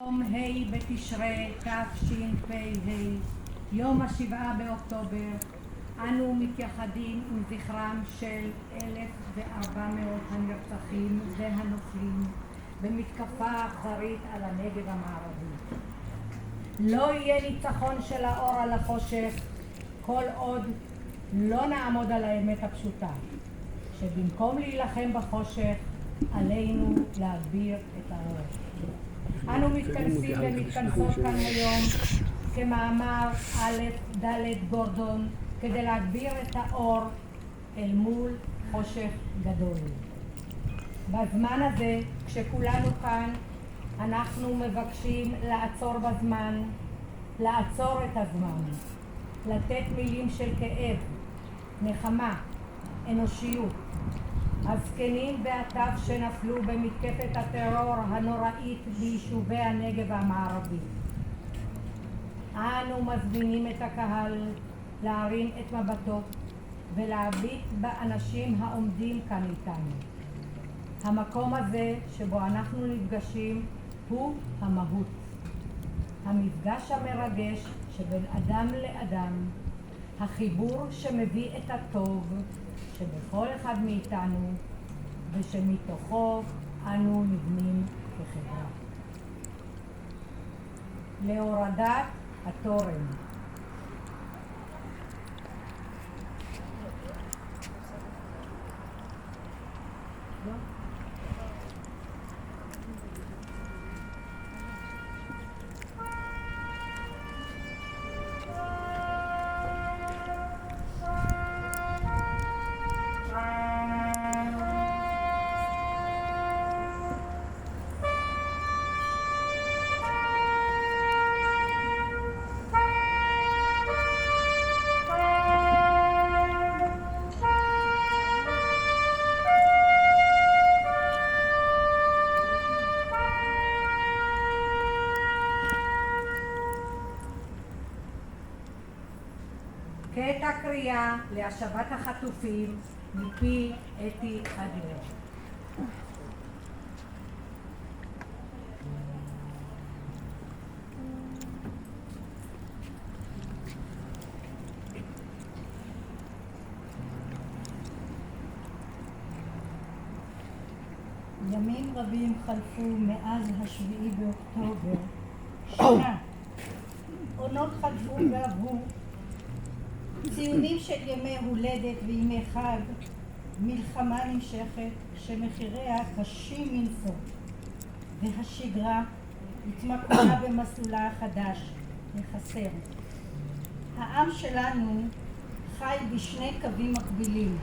יום ה' בתשרי תשפ"ה, יום 7 באוקטובר, אנו מתייחדים עם זכרם של 1,400 הנרצחים והנופלים במתקפה אכזרית על הנגב המערבי. לא יהיה ניצחון של האור על החושך כל עוד לא נעמוד על האמת הפשוטה, שבמקום להילחם בחושך עלינו להגביר את האור. אנו מתכנסים ומתכנסות כאן היום כמאמר א' ד' גורדון כדי להגביר את האור אל מול חושך גדול. בזמן הזה, כשכולנו כאן, אנחנו מבקשים לעצור בזמן, לעצור את הזמן, לתת מילים של כאב, נחמה, אנושיות. הזקנים והטף שנפלו במתקפת הטרור הנוראית ביישובי הנגב המערבי. אנו מזמינים את הקהל להרים את מבטו ולהביט באנשים העומדים כאן איתנו. המקום הזה שבו אנחנו נפגשים הוא המהות. המפגש המרגש שבין אדם לאדם, החיבור שמביא את הטוב שבכל אחד מאיתנו ושמתוכו אנו נבנים כחברה. להורדת התורן. קטע קריאה להשבת החטופים מפי אתי אדלר. ימים רבים חלפו מאז 7 באוקטובר, שנה. עונות חלפו ועברו, ציונים של ימי הולדת וימי חג, מלחמה נמשכת שמחיריה קשים מנשוא, והשגרה התמקדה במסלולה החדש, לחסר. העם שלנו חי בשני קווים מקבילים,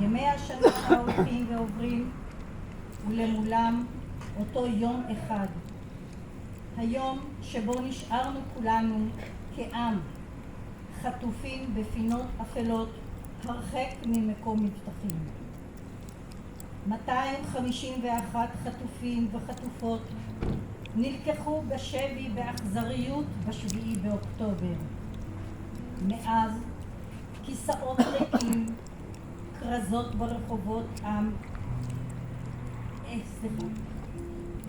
ימי השנה ההולכים ועוברים, ולמולם אותו יום אחד, היום שבו נשארנו כולנו כעם, חטופים בפינות אפלות הרחק ממקום מבטחים. 251 חטופים וחטופות נלקחו בשבי באכזריות ב7 באוקטובר. מאז כיסאות ריקים, כרזות ברחובות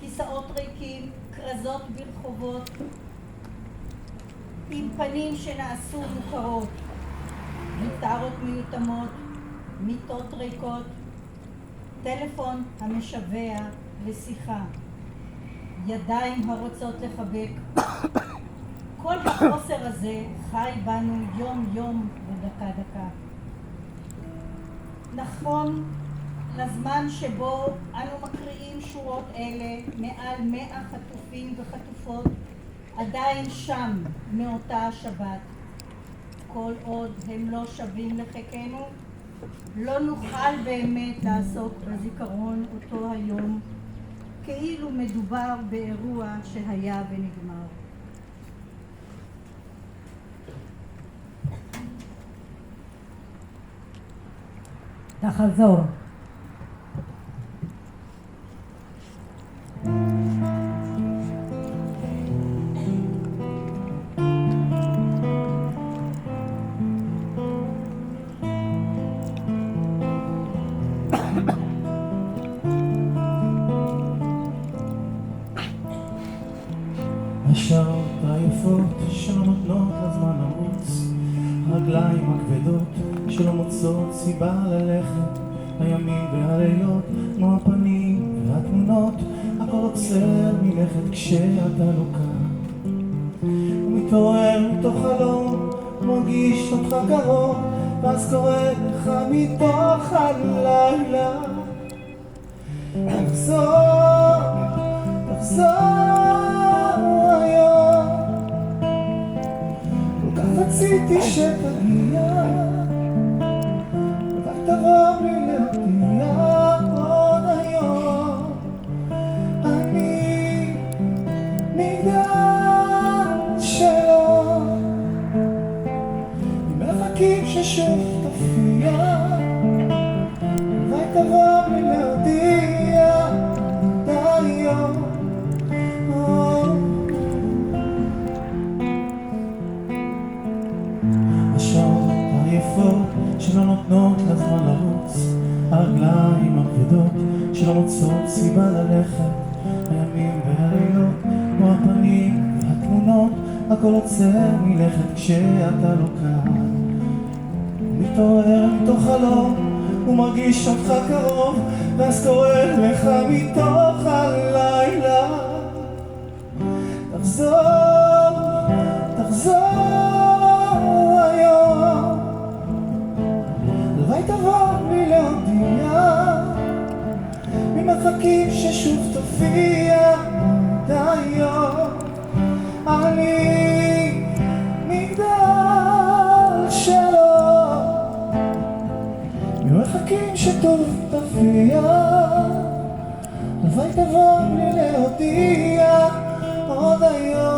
כיסאות ריקים, כרזות ברחובות עם פנים שנעשו מוכרות, גיטרות מיותמות, מיטות ריקות, טלפון המשווע לשיחה, ידיים הרוצות לחבק. כל החוסר הזה חי בנו יום יום ודקה דקה. נכון לזמן שבו אנו מקריאים שורות אלה, מעל 100 חטופים וחטופות עדיין שם מאותה השבת. כל עוד הם לא שבים לחיקנו, לא נוכל באמת לעסוק בזיכרון אותו היום, כאילו מדובר באירוע שהיה ונגמר. תחזור. השעות היפות שלא נותנות לזמן לרוץ, הרגליים הכבדות שלא מוצאות סיבה ללכת, הימים והלילות כמו הפנים והתמונות, הכל עוצר מלכת כשאתה לא כאן. מתעורר מתוך חלום, מרגיש אותך קרוב, ואז קורא לך מתוך הלילה, תחזור, תחזור היום. כל כך רציתי שתגיע, רק תבוא לי להודיע עוד היום. אני מגדל שלו, מחכים ששוב תופיע, רק תבוא לי להודיע עוד היום. השעות היפות שלא נותנות לזמן לרוץ, הרגליים הכבדות שלא מוצאות סיבה ללכת, הימים והלילות כמו הפנים והתמונות, הכל עוצר מלכת כשאתה לא כאן. מתעורר מתוך חלום ומרגיש אותך קרוב, ואז קורא לך מתוך הלילה, תחזור, תחזור היום. הלוואי תבוא לי להודיע, ממחכים ששוב תופיע עוד היום. אני מגדל שלו, ממחכים שטוב תופיע, הלוואי תבוא לי להודיע עוד היום.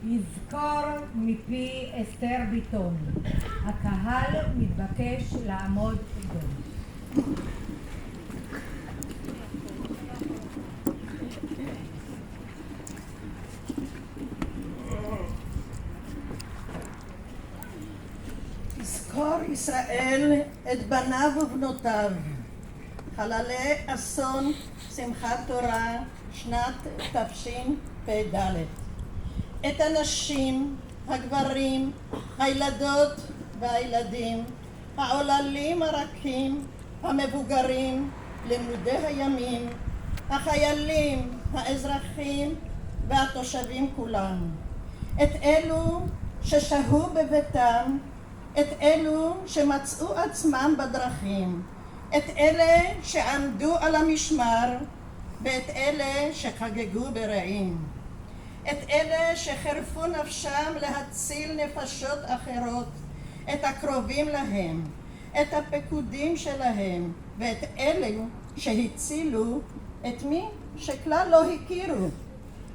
יזכור מפי אסתר ביטון, הקהל מתבקש לעמוד דום. יזכור ישראל את בניו ובנותיו, חללי אסון שמחת תורה שנת תשפ"ד, את הנשים, הגברים, הילדות והילדים, העוללים הרכים, המבוגרים, לימודי הימים, החיילים, האזרחים והתושבים כולם, את אלו ששהו בביתם, את אלו שמצאו עצמם בדרכים, את אלה שעמדו על המשמר ואת אלה שחגגו ברעים, את אלה שחרפו נפשם להציל נפשות אחרות, את הקרובים להם, את הפקודים שלהם, ואת אלו שהצילו את מי שכלל לא הכירו,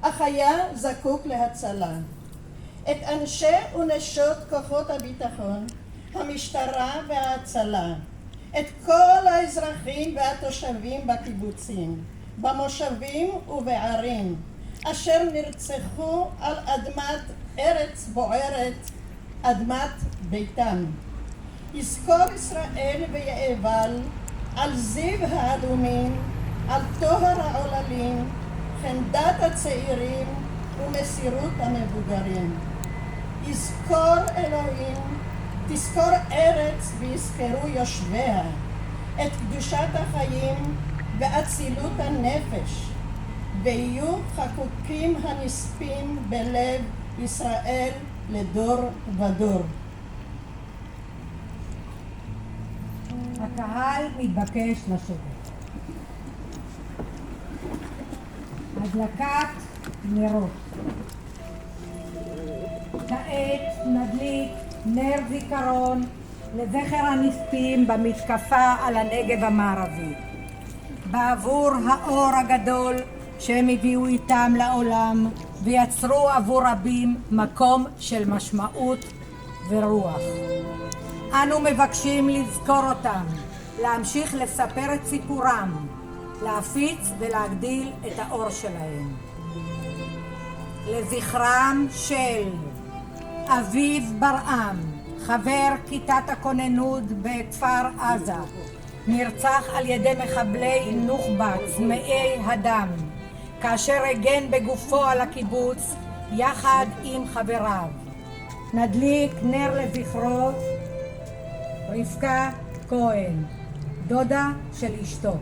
אך היה זקוק להצלה. את אנשי ונשות כוחות הביטחון, המשטרה וההצלה, את כל האזרחים והתושבים בקיבוצים, במושבים ובערים, אשר נרצחו על אדמת ארץ בוערת, אדמת ביתם. יזכור ישראל ויאבל על זיו האדומים, על טוהר העוללים, חמדת הצעירים ומסירות המבוגרים. יזכור אלוהים, תזכור ארץ ויזכרו יושביה, את קדושת החיים ואצילות הנפש, ויהיו חקוקים הנספים בלב ישראל לדור ודור. הקהל מתבקש לשבת. הדלקת נרות. כעת נדליק נר זיכרון לזכר הנספים במתקפה על הנגב המערבי, בעבור האור הגדול שהם הביאו איתם לעולם ויצרו עבור רבים מקום של משמעות ורוח. אנו מבקשים לזכור אותם, להמשיך לספר את סיפורם, להפיץ ולהגדיל את האור שלהם. לזכרם של אביב ברעם, חבר כיתת הכוננות בכפר עזה, נרצח על ידי מחבלי נוח'בה צמאי הדם, כאשר הגן בגופו על הקיבוץ יחד עם חבריו. נדליק נר לזכרו רבקה כהן, דודה של אשתו.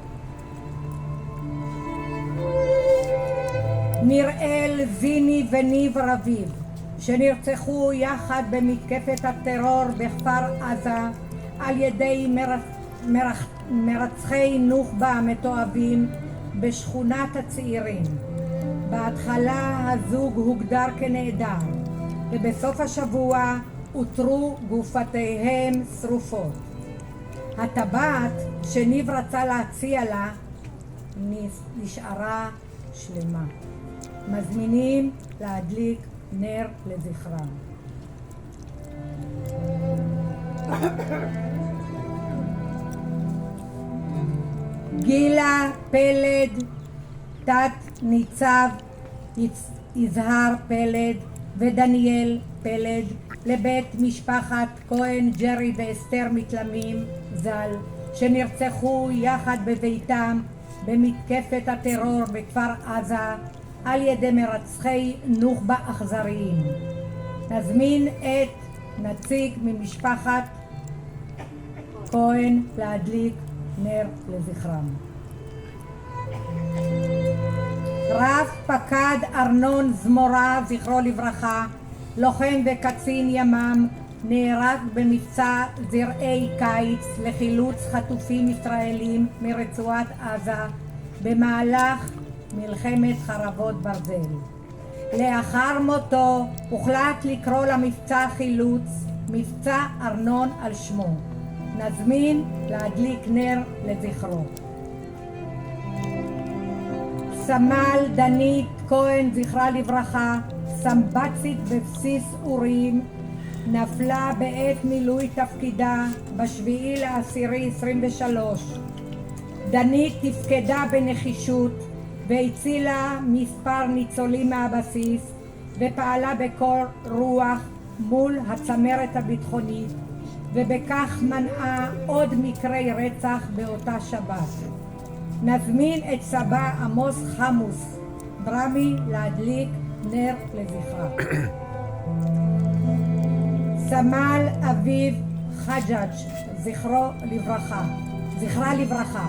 נראל, זיני וניב רביב, שנרצחו יחד במתקפת הטרור בכפר עזה על ידי מרצחי נוח'בה המתועבים בשכונת הצעירים. בהתחלה הזוג הוגדר כנעדר, ובסוף השבוע אותרו גופותיהם שרופות. הטבעת שניב רצה להציע לה נשארה שלמה. מזמינים להדליק נר לזכרם. גילה פלד, תת ניצב יזהר פלד ודניאל פלד, לבית משפחת כהן ג'רי ואסתר מתלמים ז"ל, שנרצחו יחד בביתם במתקפת הטרור בכפר עזה על ידי מרצחי נוח'בה אכזריים. נזמין את נציג ממשפחת כהן להדליק נר לזכרם. רב פקד ארנון זמורה, זכרו לברכה, לוחם וקצין ימ"מ, נהרג במבצע זרעי קיץ לחילוץ חטופים ישראלים מרצועת עזה במהלך מלחמת חרבות ברזל. לאחר מותו הוחלט לקרוא למבצע חילוץ מבצע ארנון על שמו. נזמין להדליק נר לזכרו. סמל דנית כהן, זכרה לברכה, סמב"צית בבסיס אורים, נפלה בעת מילוי תפקידה ב7/10/23. דנית תפקדה בנחישות והצילה מספר ניצולים מהבסיס ופעלה בקור רוח מול הצמרת הביטחונית, ובכך מנעה עוד מקרי רצח באותה שבת. נזמין את סבא עמוס חמוס דרמי להדליק נר לזכרה. סמל אביב חג'אג', זכרה לברכה,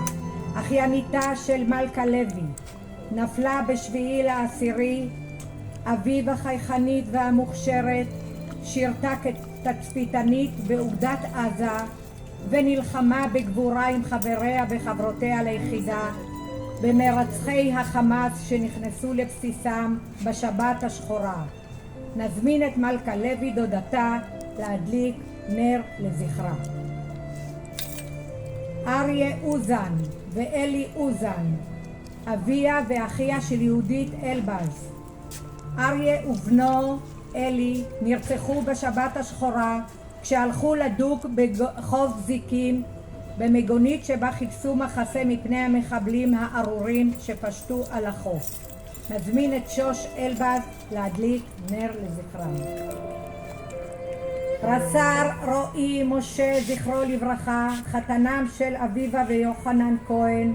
אחייניתה של מלכה לוי, נפלה ב7/10. אביב החייכנית והמוכשרת שירתה כתצפיתנית באוגדת עזה ונלחמה בגבורה עם חבריה וחברותיה ליחידה במרצחי החמאס שנכנסו לבסיסם בשבת השחורה. נזמין את מלכה לוי, דודתה, להדליק נר לזכרה. אריה אוזן ואלי אוזן, אביה ואחיה של יהודית אלבז. אריה ובנו אלי נרצחו בשבת השחורה כשהלכו לדוג בחוף זיקים במגונית שבה חיפשו מחסה מפני המחבלים הארורים שפשטו על החוף. נזמין את שוש אלבז להדליק נר לזכרם. רס"ר רועי משה, זכרו לברכה, חתנם של אביבה ויוחנן כהן,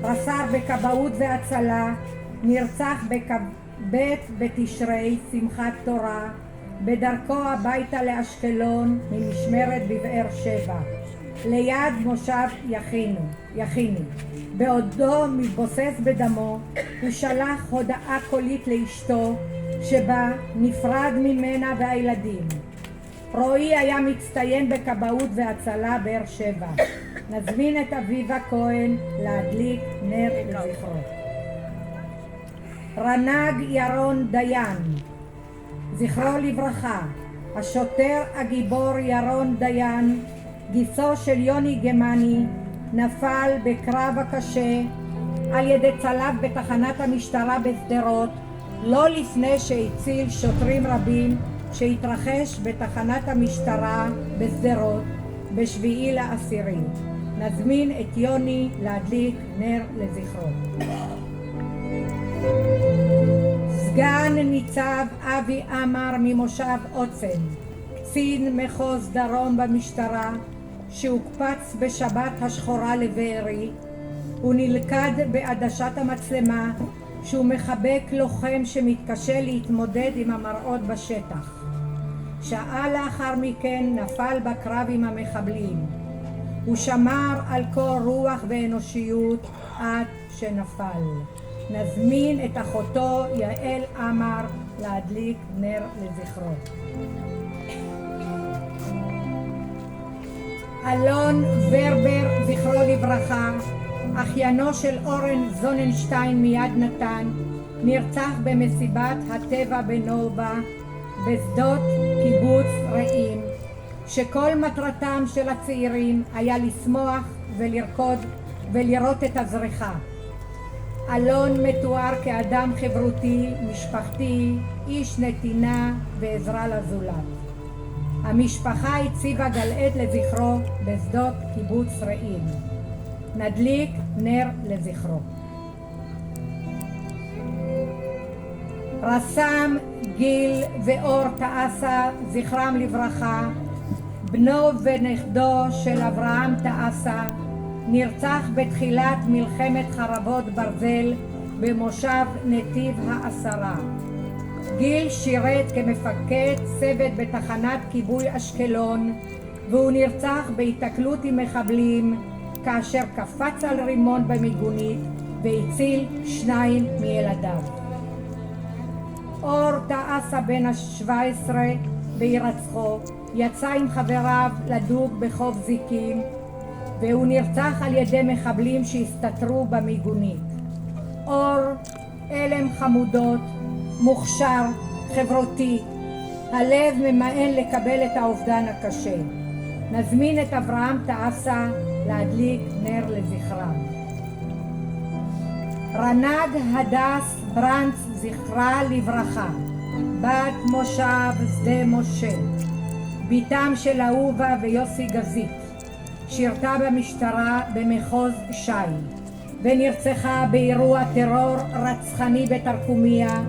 רס"ר בכבאות והצלה, נרצח בכ"ב בתשרי, שמחת תורה, בדרכו הביתה לאשקלון ממשמרת בבאר שבע, ליד מושב יכיני. בעודו מתבוסס בדמו, הוא שלח הודעה קולית לאשתו שבה נפרד ממנה והילדים. רועי היה מצטיין בכבאות והצלה באר שבע. נזמין את אביבה כהן להדליק נר לזכרו. רנ"ג ירון דיין, זכרו לברכה, השוטר הגיבור ירון דיין, גיסו של יוני גמני, נפל בקרב הקשה על ידי צלף בתחנת המשטרה בשדרות, לא לפני שהציל שוטרים רבים שהתרחש בתחנת המשטרה בשדרות ב7/10. נזמין את יוני להדליק נר לזכרו. סגן ניצב אבי עמר ממושב עוצן, קצין מחוז דרום במשטרה שהוקפץ בשבת השחורה לבארי, הוא נלכד בעדשת המצלמה שהוא מחבק לוחם שמתקשה להתמודד עם המראות בשטח. שעה לאחר מכן נפל בקרב עם המחבלים. הוא שמר על קור רוח ואנושיות עד שנפל. נזמין את אחותו יעל עמר להדליק נר לזכרו. אלון ורבר, זכרו לברכה, אחיינו של אורן זוננשטיין מיד נתן, נרצח במסיבת הטבע בנובה בשדות קיבוץ רעים, שכל מטרתם של הצעירים היה לשמוח ולרקוד ולראות את הזריחה. אלון מתואר כאדם חברותי, משפחתי, איש נתינה ועזרה לזולת. המשפחה הציבה גלעד לזכרו בשדות קיבוץ רעים. נדליק נר לזכרו. רס"מ גיל ואור תעשה, זכרם לברכה, בנו ונכדו של אברהם תעשה, נרצח בתחילת מלחמת חרבות ברזל במושב נתיב העשרה. גיל שירת כמפקד צוות בתחנת כיבוי אשקלון, והוא נרצח בהיתקלות עם מחבלים כאשר קפץ על רימון במיגונית והציל 2 מילדיו. אור תעשה בן ה-17 בהירצחו יצא עם חבריו לדוג בחוף זיקים, והוא נרצח על ידי מחבלים שהסתתרו במיגונית. אור אלם חמודות, מוכשר, חברותי, הלב ממאן לקבל את האובדן הקשה. נזמין את אברהם תעשה להדליק נר לזכרם. רנד הדס ברנץ, זכרה לברכה, בת מושב שדה משה, ביתם של אהובה ויוסי גזית, שירתה במשטרה במחוז ש"י ונרצחה באירוע טרור רצחני בתרקומיה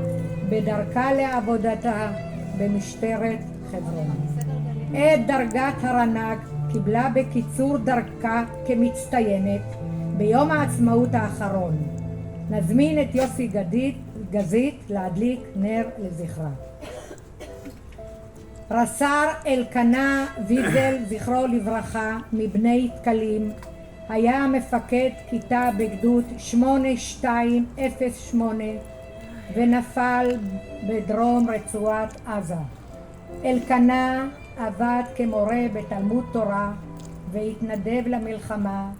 בדרכה לעבודתה במשטרת חברון. את דרגת הרנ"ג קיבלה בקיצור דרכה כמצטיינת ביום העצמאות האחרון. נזמין את יוסי גזית להדליק נר לזכרה. רס"ר אלקנה ויזל, זכרו לברכה, מבני תקלים, היה מפקד כיתה בגדוד 8208 ונפל בדרום רצועת עזה. אלקנה עבד כמורה בתלמוד תורה והתנדב למלחמה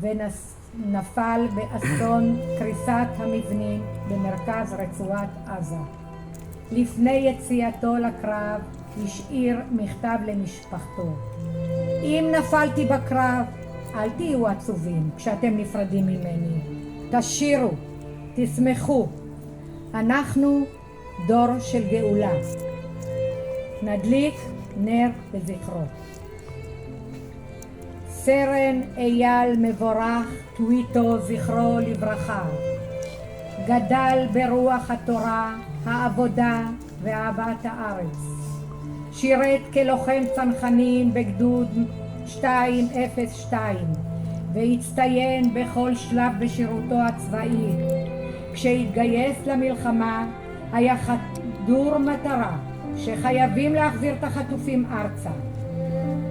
ונפל באסון קריסת המבנים במרכז רצועת עזה. לפני יציאתו לקרב השאיר מכתב למשפחתו: אם נפלתי בקרב, אל תהיו עצובים כשאתם נפרדים ממני. תשירו, תשמחו. אנחנו דור של גאולה. נדליק נר לזכרו. סרן אייל מבורך טוויטו, זכרו לברכה, גדל ברוח התורה, העבודה ואהבת הארץ. שירת כלוחם צנחנים בגדוד 202 והצטיין בכל שלב בשירותו הצבאי. כשהתגייס למלחמה היה חדור מטרה שחייבים להחזיר את החטופים ארצה.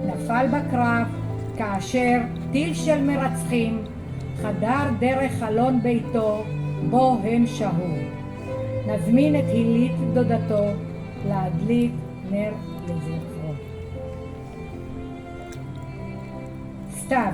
נפל בקרב כאשר טיל של מרצחים חדר דרך חלון ביתו בו הם שהו. נזמין את הילית דודתו להדליק נר לזכרו. סתיו.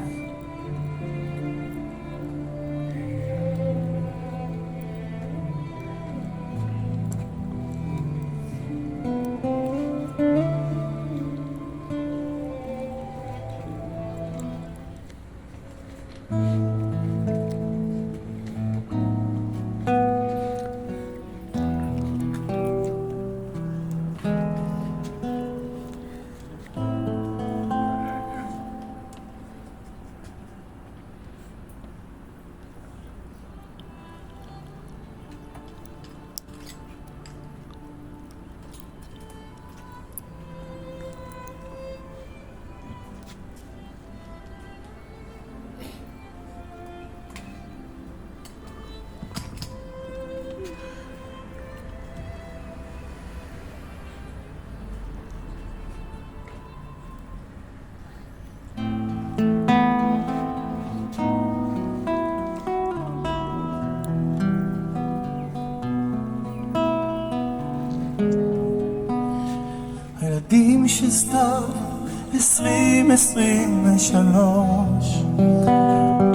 2023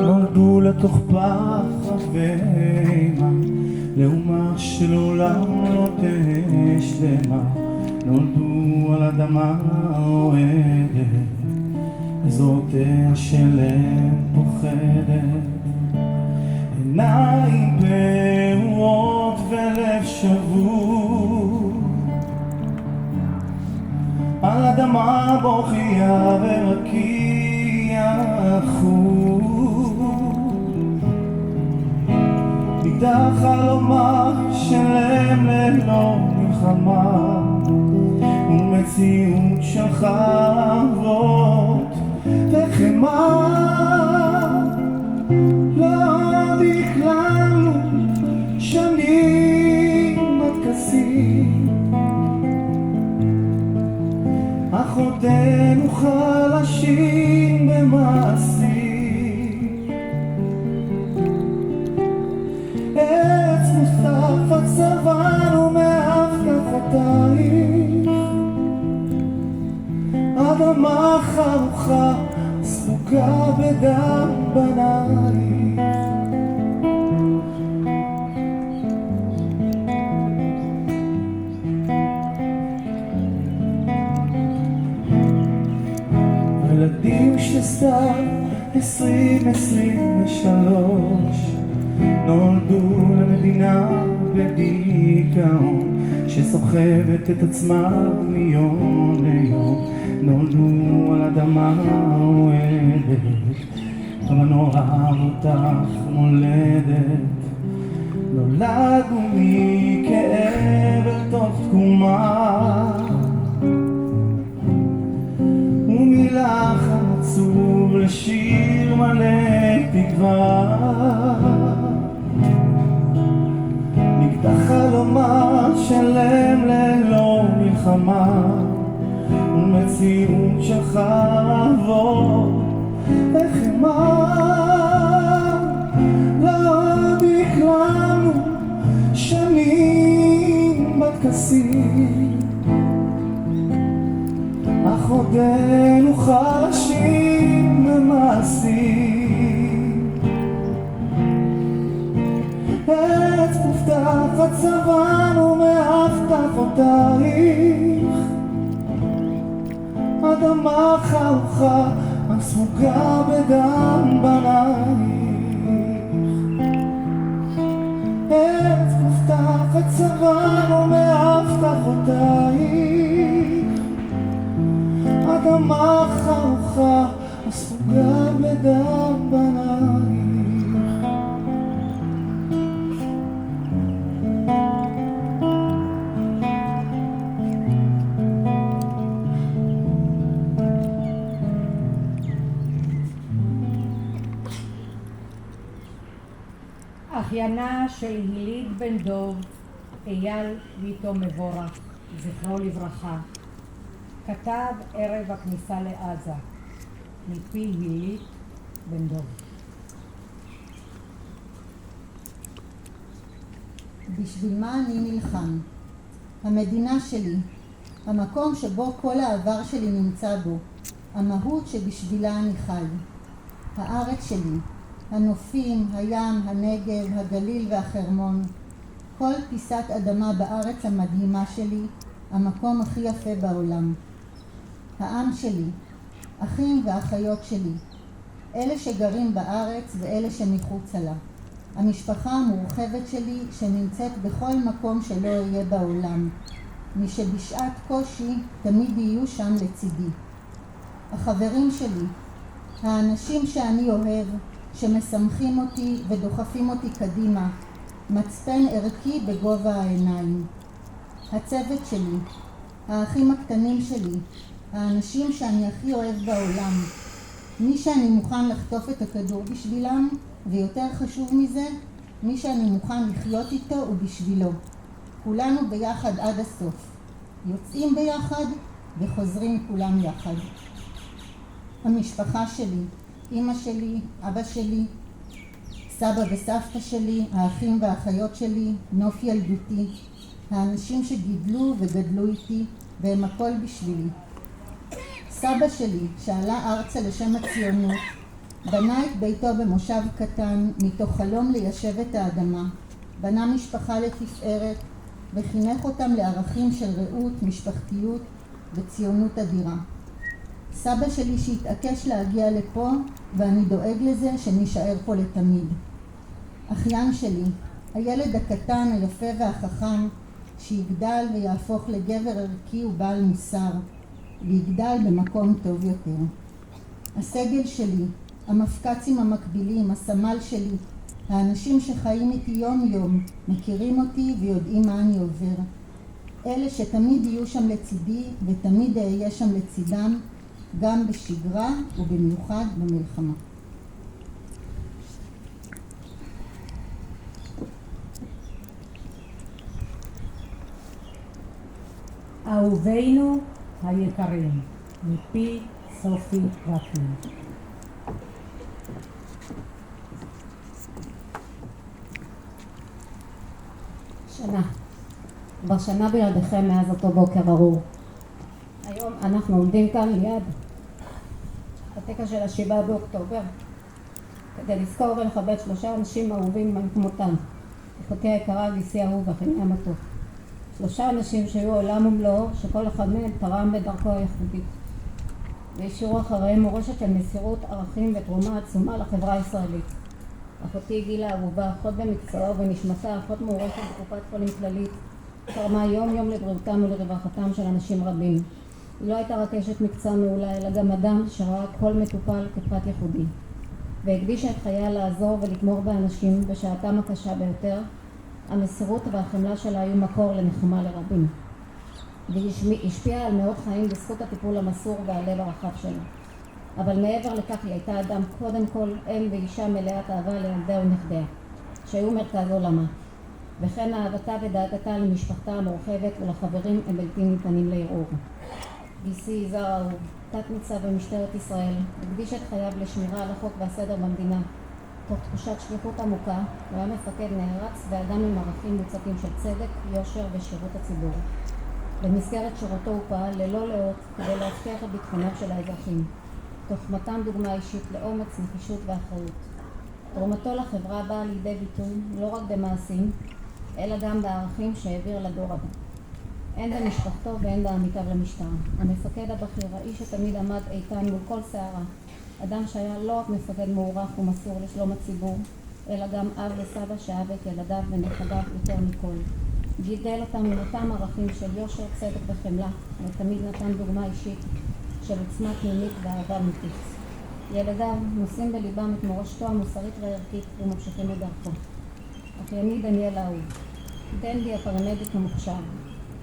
נולדו לתוך פחד ואימה, לאומה שלעולם לא תהיה שלמה. נולדו על אדמה אוהדת, בזרועותיה של אם פוחדת. עיניים פעורות ולב שבור, על אדמה בוכייה ורקיע חור. נגדע חלומה של אם ללא מלחמה, ומציאות של חרבות וחמה. לא דקלמנו שנים בטקסים, אך עודנו חלשים במעשים. עץ מוסף הצבענו מהבטחותייך, אדמה חרוכה ספוגה בדם בנייך. ילדים שסתיו 2023 נולדו למדינה בדיכאון שסוחבת את עצמה מיום ליום. נולדו על אדמה אוהדת, כמה נורא אותך מולדת. נולדנו מכאב אל תוך תקומה, ומלחן עצוב לשיר מלא תקווה. נגדע חלומה שלם ללא מלחמה, ומציאות של חרבות וחמה. לא דקלמנו שנים בטקסים, אך עודנו חלשים במעשים. עץ מובטח צבענו מהבטחותייך, אדמה חרוכה הספוגה בדם בנייך. עץ מובטח צבענו מהבטחותייך, אדמה חרוכה הספוגה בדם בנייך. אחיינה של הילית בן דוב, אייל ויטו מבורך, זכרו לברכה, כתב ערב הכניסה לעזה, מפי הילית בן דוב. בשביל מה אני נלחם? המדינה שלי, המקום שבו כל העבר שלי נמצא בו, המהות שבשבילה אני חי. הארץ שלי, הנופים, הים, הנגב, הגליל והחרמון, כל פיסת אדמה בארץ המדהימה שלי, המקום הכי יפה בעולם. העם שלי, אחים ואחיות שלי, אלה שגרים בארץ ואלה שמחוצה לה. המשפחה המורחבת שלי שנמצאת בכל מקום שלא אהיה בעולם, מי שבשעת קושי תמיד יהיו שם לצידי. החברים שלי, האנשים שאני אוהב, שמשמחים אותי ודוחפים אותי קדימה, מצפן ערכי בגובה העיניים. הצוות שלי, האחים הקטנים שלי, האנשים שאני הכי אוהב בעולם, מי שאני מוכן לחטוף את הכדור בשבילם, ויותר חשוב מזה, מי שאני מוכן לחיות איתו ובשבילו. כולנו ביחד עד הסוף. יוצאים ביחד וחוזרים כולם יחד. המשפחה שלי, אמא שלי, אבא שלי, סבא וסבתא שלי, האחים והאחיות שלי, נוף ילדותי, האנשים שגידלו וגדלו איתי, והם הכל בשבילי. סבא שלי, שעלה ארצה לשם הציונות, בנה את ביתו במושב קטן מתוך חלום ליישב את האדמה, בנה משפחה לתפארת וחינך אותם לערכים של רעות, משפחתיות וציונות אדירה. סבא שלי שהתעקש להגיע לפה, ואני דואג לזה שנישאר פה לתמיד. אחיין שלי, הילד הקטן, היפה והחכם, שיגדל ויהפוך לגבר ערכי ובעל מוסר, ויגדל במקום טוב יותר. הסגל שלי, המפקצים המקבילים, הסמל שלי, האנשים שחיים איתי יום יום, מכירים אותי ויודעים מה אני עובר. אלה שתמיד יהיו שם לצידי ותמיד אהיה שם לצידם, גם בשגרה ובמיוחד במלחמה. אהובינו היקרים, מפי סופי ופני. כבר שנה בלעדיכם מאז אותו בוקר ארור. היום אנחנו עומדים כאן ליד הטקס של 7 באוקטובר כדי לזכור ולכבד 3 אנשים אהובים כמותם. אחותי היקרה, גיסי אהוב ואחיני המתוק. 3 אנשים שהיו עולם ומלואו, שכל אחד מהם תרם בדרכו הייחודית והשאירו אחריהם מורשת של מסירות, ערכים ותרומה עצומה לחברה הישראלית. אחותי גילה אהובה, אחות במקצועה ובנשמתה, אחות מוערכת בקופת חולים כללית, תרמה יום יום לבריאותם ולרווחתם של אנשים רבים. היא לא הייתה רק אשת מקצוע מעולה, אלא גם אדם שראה כל מטופל כפרט ייחודי, והקדישה את חייה לעזור ולתמוך באנשים בשעתם הקשה ביותר. המסירות והחמלה שלה היו מקור לנחמה לרבים, והיא השפיעה על מאות חיים בזכות הטיפול המסור והלב הרחב שלה. אבל מעבר לכך היא הייתה אדם קודם כל אם ואישה מלאת אהבה לילדיה ונכדיה, שהיו מרכז עולמה, וכן אהבתה ודאגתה למשפחתה המורחבת ולחברים הם בלתי ניתנים לערעור. גיסי יזהר אהוב, תת ניצב במשטרת ישראל, הקדיש את חייו לשמירה על החוק והסדר במדינה, תוך תחושת שליחות עמוקה. הוא היה מפקד נערץ ואדם עם ערכים מוצקים של צדק, יושר ושירות הציבור. במסגרת שירותו הוא פעל ללא לאות כדי להבטיח את ביטחונם של האזרחים, תוך מתן דוגמה אישית לאומץ, נחישות ואחריות. תרומתו לחברה באה לידי ביטוי לא רק במעשים, אלא גם בערכים שהעביר לדור הבא. הן במשפחתו והן בעמיתיו למשטרה. המפקד הבכיר, האיש שתמיד עמד איתן מול כל שערה, אדם שהיה לא רק מפקד מעורך ומסור לשלום הציבור, אלא גם אב וסבא שאהב את ילדיו ונכדיו יותר מכל. גידל אותם עם אותם ערכים של יושר, צדק וחמלה, ותמיד נתן דוגמה אישית של עוצמה פנימית ואהבה אמיתית. ילדיו נושאים בליבם את מורשתו המוסרית והערכית וממשיכים לדרכו. אחייני דניאל אהוב, דנדי הפרמדיק המוכשר,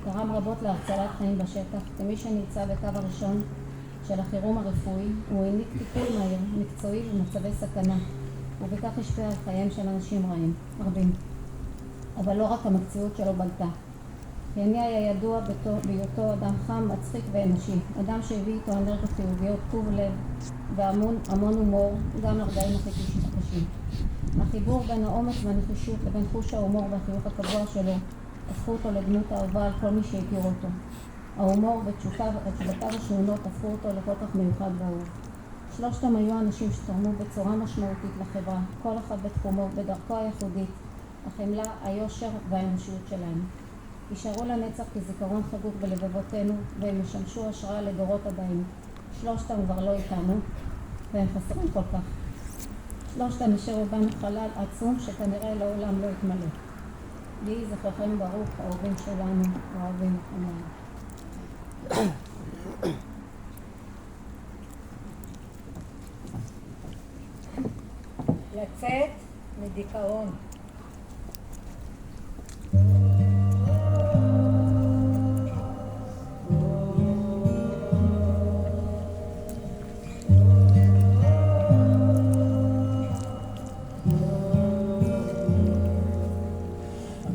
תרם רבות להצלת חיים בשטח. כמי שנמצא בקו הראשון של החירום הרפואי, הוא העניק טיפול מהיר, מקצועי במצבי סכנה, ובכך השפיע על חייהם של אנשים רבים. אבל לא רק המקצועיות שלו בלטה. אחייני היה ידוע בהיותו אדם חם, מצחיק ואנושי, אדם שהביא איתו אנרגיות חיוביות, טוב לב והמון הומור, גם לרגעים הכי קשים. החיבור בין האומץ והנחישות לבין חוש ההומור והחיוך הקבוע שלו הפכו אותו לדמות אהובה על כל מי שהכיר אותו. ההומור ותשובותיו השנונות הפכו אותו לכל כך מיוחד ואהוב. 3 היו אנשים שתרמו בצורה משמעותית לחברה, כל אחד בתחומו, בדרכו הייחודית, החמלה, היושר והאנושיות שלהם. יישארו לנצח כזיכרון חגוג בלבבותינו, והם ישמשו השראה לדורות הבאים. 3 כבר לא איתנו, והם חסרים כל כך. 3 השאירו בנו חלל עצום שכנראה לעולם לא יתמלא. יהי זכרכם ברוך, האהובים שלנו, האהובים אמרנו. לצאת מדיכאון.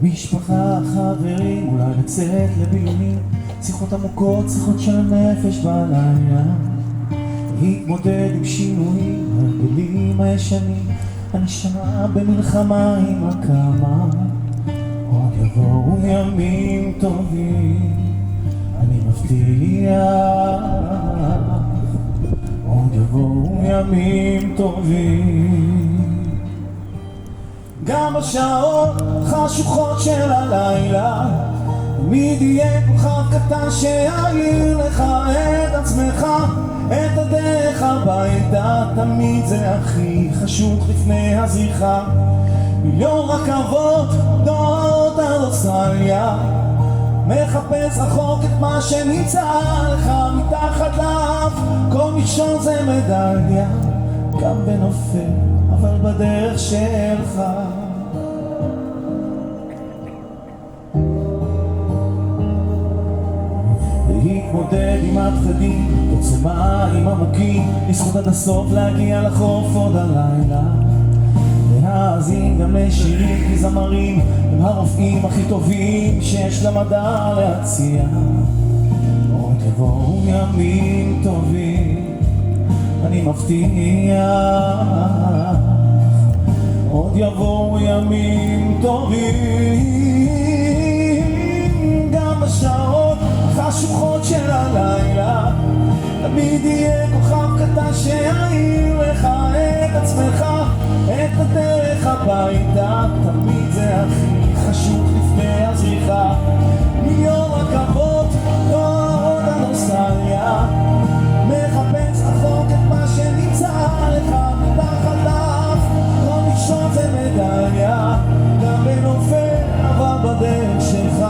משפחה, חברים, אולי לצאת לבילויים, שיחות עמוקות, שיחות של הנפש בלילה, להתמודד עם שינויים, הרגלים הישנים, הנשמה במלחמה עם הכמה, עוד יבואו ימים טובים, אני מבטיח. עוד יבואו ימים טובים. גם בשעות חשוכות של הלילה תמיד יהיה כוכב קטן שיעיר לך את עצמך, את הדרך הביתה. תמיד זה הכי חשוך לפני הזריחה. מיליון רכבות דורות על אוסטרליה, מחפש רחוק את מה שנמצא לך מתחת לאף. כל מכשול זה מדליה, גם בנופל אבל בדרך שלך. להתמודד עם הפחדים, עוצמה עם עמוקים, לשחות עד הסוף, להגיע לחוף עוד הלילה. להאזין גם לשירים, כי זמרים הם הרופאים הכי טובים שיש למדע להציע. עוד יבואו ימים טובים, אני מבטיח. עוד יבואו ימים טובים. גם בשעות החשוכות של הלילה תמיד יהיה כוכב קטן שיעיר לך את עצמך, את הדרך הביתה. תמיד זה הכי חשוך לפני הזריחה. מיליון רכבות דורות על אוסטרליה, מחפש רחוק את מה שנמצא לך מתחת לאף. כל מכשול זה מדליה, גם בנופל אבל בדרך שלך.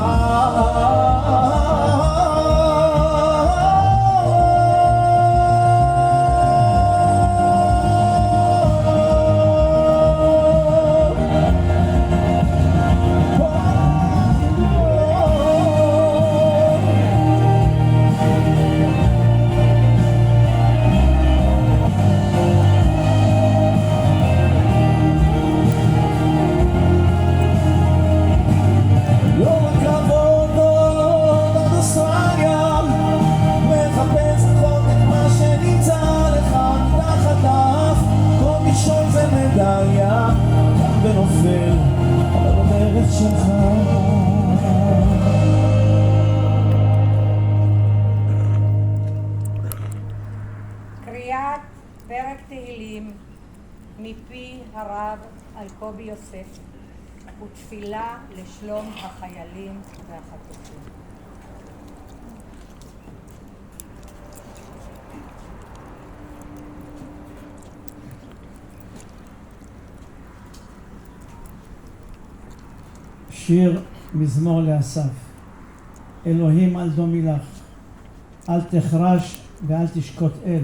ונופל על הדרך שלך. קריאת פרק תהילים מפי הרב אלקובי יוסף ותפילה לשלום החיילים והחטופים. שיר מזמור לאסף. אלוהים אל דומי לך, אל תחרש ואל תשקוט אל,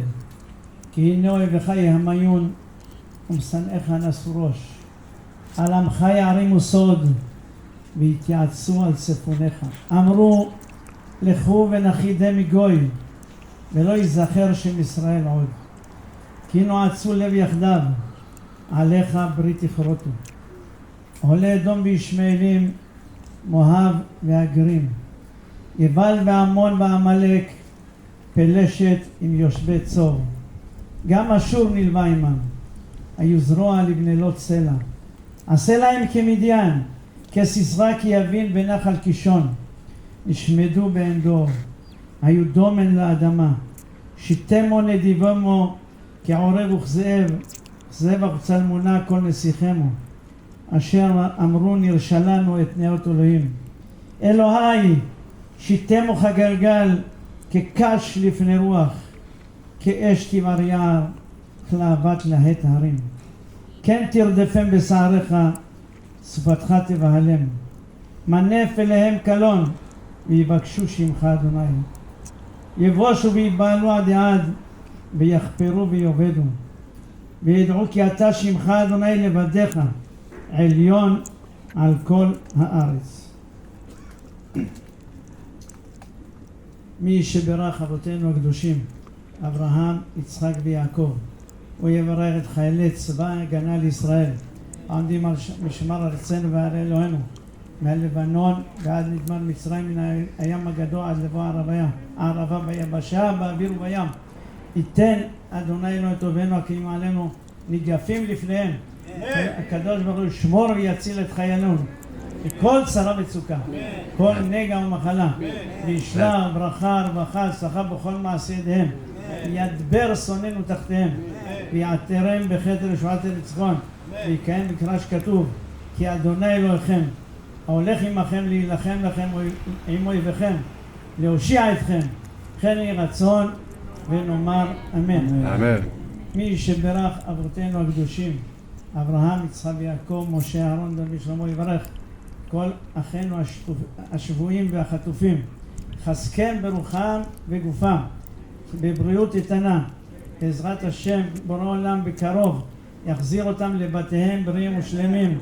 כי הנה אויבך יהמיון ומשנאיך נשאו ראש. על עמך יערימו סוד ויתייעצו על צפוניך. אמרו לכו ונחידם מגוי, ולא ייזכר שם ישראל עוד. כי נועצו לב יחדיו, עליך ברית יכרותו. עולה אדום וישמעאלים, מואב והגרים, יבל ועמון ועמלק, פלשת עם יושבי צור. גם אשור נלווה עמם, היו זרוע לבני לוט סלע. עשה להם כמדיין, כסיסרא כי יבין בנחל קישון. נשמדו בעין דור, היו דומן לאדמה. שיתמו נדיבמו כעורב וכזאב, זאב וכצלמונה כל נסיכמו. אשר אמרו נרשלנו את נאות אלוהים. אלוהי שיתמו כגלגל, כקש לפני רוח, כאש תבער יער, כלהבת להט הרים. כן תרדפם בשעריך, שפתך תבהלם. מנף אליהם קלון, ויבקשו שמך אדוני. יבושו ויבהלו עד עד, ויחפרו ויאבדו. וידעו כי אתה שמך אדוני לבדיך, עליון על כל הארץ. מי שברך אבותינו הקדושים, אברהם, יצחק ויעקב, הוא יברך את חיילי צבא ההגנה לישראל, העומדים על משמר ארצנו ועל אלוהינו, מהלבנון ועד נדמן מצרים, מן הים הגדול עד לבוא הערבה ביבשה, באוויר ובים. ייתן אדוני אלוהינו את טובנו הקיים עלינו, ניגפים לפניהם. הקדוש ברוך הוא ישמור ויציל את חיילינו מכל צרה וצוקה, כל נגע ומחלה, וישלח ברכה, רווחה, הצלחה בכל מעשה ידיהם. ידבר שונאינו תחתיהם, ויעטרם בכתר ישועת הניצחון, ויקיים מקרא שכתוב, כי אדוני אלוהיכם, ההולך עמכם להילחם לכם עם אויביכם, להושיע אתכם, כן יהי רצון, ונאמר אמן. אמן. מי שברך אבותינו הקדושים, אברהם, יצחק ויעקב, משה, אהרון, דוד ושלמה, יברך כל אחינו השבויים והחטופים, חזקם ברוחם וגופם, בבריאות איתנה, בעזרת השם בורא עולם בקרוב יחזיר אותם לבתיהם בריאים ושלמים,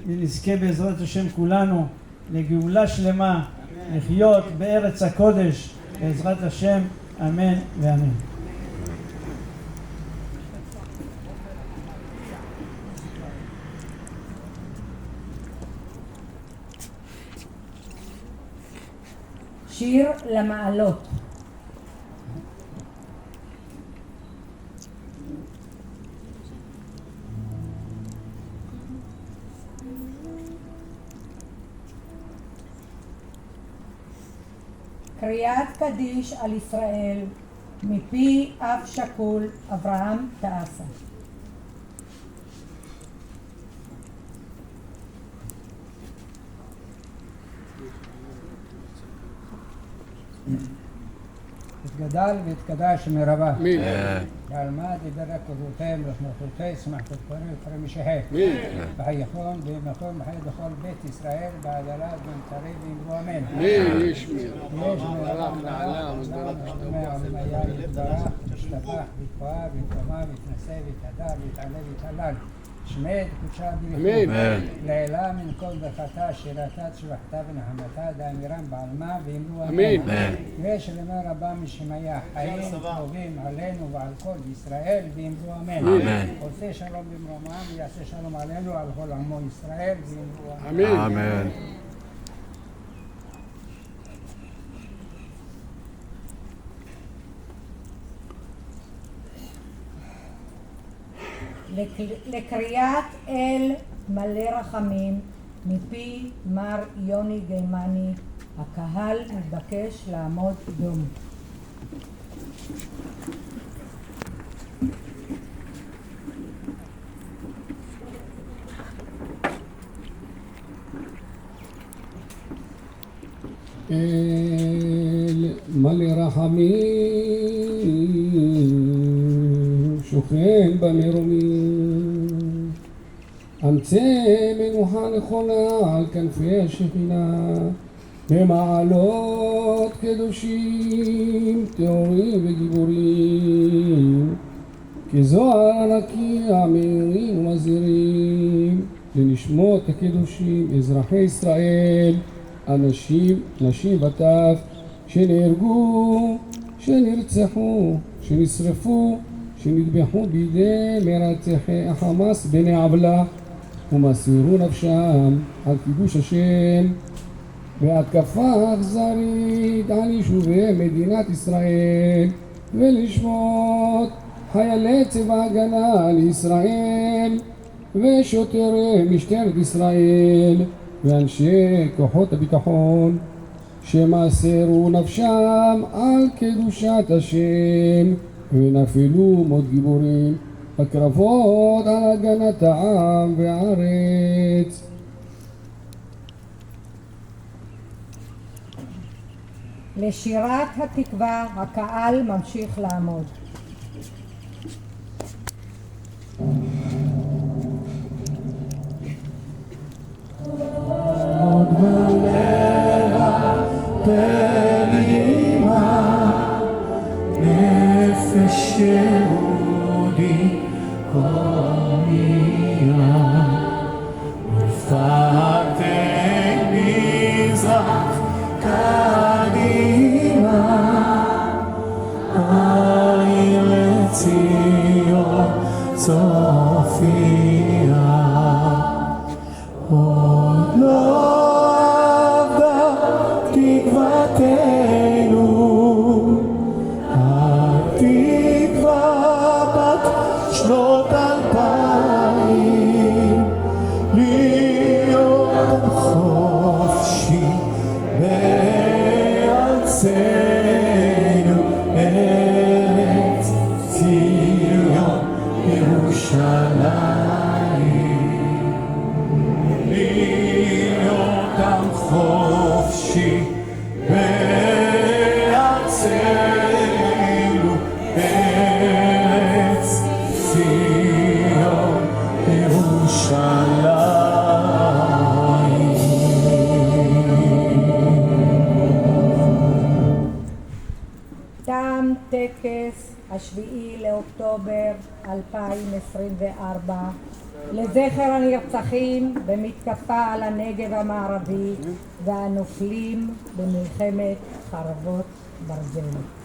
ונזכה בעזרת השם כולנו לגאולה שלמה, לחיות בארץ הקודש בעזרת השם, אמן ואמן. שיר למעלות. קריאת קדיש על ישראל מפי אב שכול אברהם תעשה. יתגדל ויתקדש מרבה. אמן. יעלמד יברך כבודכם וחנוכותיי שמחת כהנים וכהנים משהה. בחייכון וימכון בחיי בכל בית ישראל בעדלת במתרי ואמרו אמן. יש מרב נעלה ושתמע ולמיה יתברך ישתבח ויתפאר ויתקומם ויתנשא ויתהדר ויתעלה ויתהלל. שמד קודשה בריחו לעילה מן כל ברכתה שירתה תשבחתה ונחמתה דאמירם בעלמה ואמרו אמן. ושלמה רבה משמיה חיים טובים עלינו ועל כל ישראל ואמרו אמן. עושה שלום במרומם ויעשה שלום עלינו על כל עמו ישראל ואמרו אמן. אמן. לקריאת אל מלא רחמים מפי מר יוני גיימני, הקהל מתבקש לעמוד דום. אל מלא רחמים שוכן במרומים, אמצא מנוחה נכונה על כנפי השכינה, במעלות קדושים טהורים וגיבורים, כזוהר נקי מאירים ומזהירים לנשמות הקדושים אזרחי ישראל, אנשים, נשים וטף, שנהרגו, שנרצחו, שנשרפו, שנטבחו בידי מרצחי החמאס בני עוולה, ומסרו נפשם על קידוש השם בהתקפה אכזרית על יישובי מדינת ישראל, ולשמות חיילי צבא הגנה לישראל ושוטרי משטרת ישראל ואנשי כוחות הביטחון שמסרו נפשם על קדושת השם ונפלו מות גיבורים בקרבות על הגנת העם והארץ. לשירת התקווה הקהל ממשיך לעמוד. עוד מלאה פנימה נפש יהודי קומיה מפתן מזרח קדימה העיר לציון צופיה עוד לא עבדה תקוותנו, התקווה בת שנות 2000 להיות חופשי בארצנו ציון ירושלים. תם טקס 7 לאוקטובר 2024 לזכר הנרצחים במתקפה על הנגב המערבי והנופלים במלחמת חרבות ברזל.